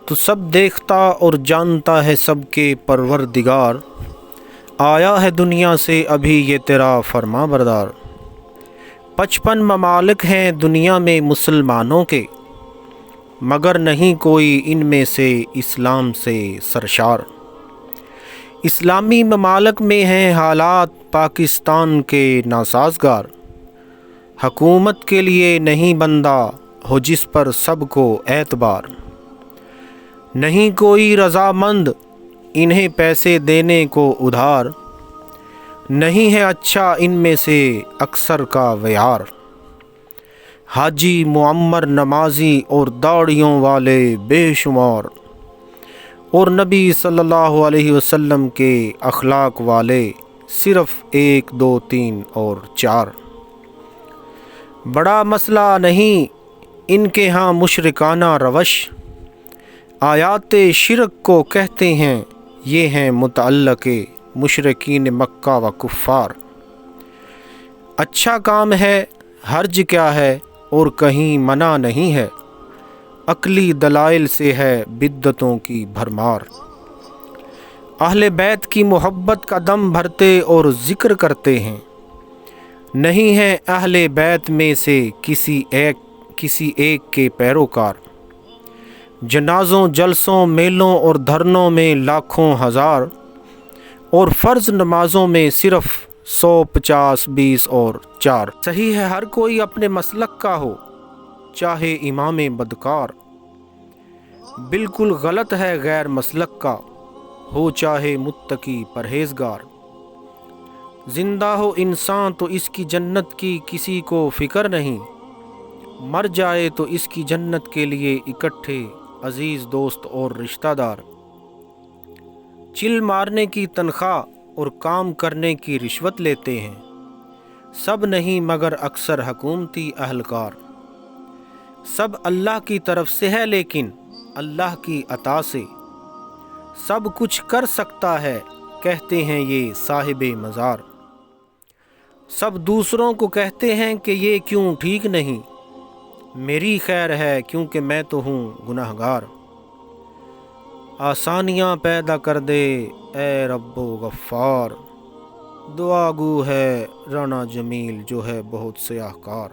تو سب دیکھتا اور جانتا ہے سب کے پروردگار، آیا ہے دنیا سے ابھی یہ تیرا فرما بردار۔ 55 ممالک ہیں دنیا میں مسلمانوں کے، مگر نہیں کوئی ان میں سے اسلام سے سرشار۔ اسلامی ممالک میں ہیں حالات پاکستان کے ناسازگار، حکومت کے لیے نہیں بندہ ہو جس پر سب کو اعتبار۔ نہیں کوئی رضامند انہیں پیسے دینے کو ادھار، نہیں ہے اچھا ان میں سے اکثر کا ویار۔ حاجی معمر نمازی اور داڑھیوں والے بے شمار، اور نبی صلی اللہ علیہ وسلم کے اخلاق والے صرف 1 2 3 اور 4۔ بڑا مسئلہ نہیں ان کے ہاں مشرکانہ روش، آیات شرک کو کہتے ہیں یہ ہیں متعلق مشرکین مکہ و کفار۔ اچھا کام ہے حرج کیا ہے اور کہیں منع نہیں ہے، عقلی دلائل سے ہے بدعتوں کی بھرمار۔ اہل بیت کی محبت کا دم بھرتے اور ذکر کرتے ہیں، نہیں ہے اہل بیت میں سے کسی ایک کے پیروکار۔ جنازوں جلسوں میلوں اور دھرنوں میں لاکھوں ہزار، اور فرض نمازوں میں صرف 100 50 20 اور 4۔ صحیح ہے ہر کوئی اپنے مسلک کا ہو چاہے امام بدکار، بالکل غلط ہے غیر مسلک کا ہو چاہے متقی پرہیزگار۔ زندہ ہو انسان تو اس کی جنت کی کسی کو فکر نہیں، مر جائے تو اس کی جنت کے لیے اکٹھے عزیز دوست اور رشتہ دار۔ چل مارنے کی تنخواہ اور کام کرنے کی رشوت لیتے ہیں، سب نہیں مگر اکثر حکومتی اہلکار۔ سب اللہ کی طرف سے ہے لیکن اللہ کی عطا سے، سب کچھ کر سکتا ہے کہتے ہیں یہ صاحب مزار۔ سب دوسروں کو کہتے ہیں کہ یہ کیوں ٹھیک نہیں، میری خیر ہے کیونکہ میں تو ہوں گنہگار۔ آسانیاں پیدا کر دے اے رب و غفار، دعا گو ہے رانا جمیل جو ہے بہت سیاہ کار۔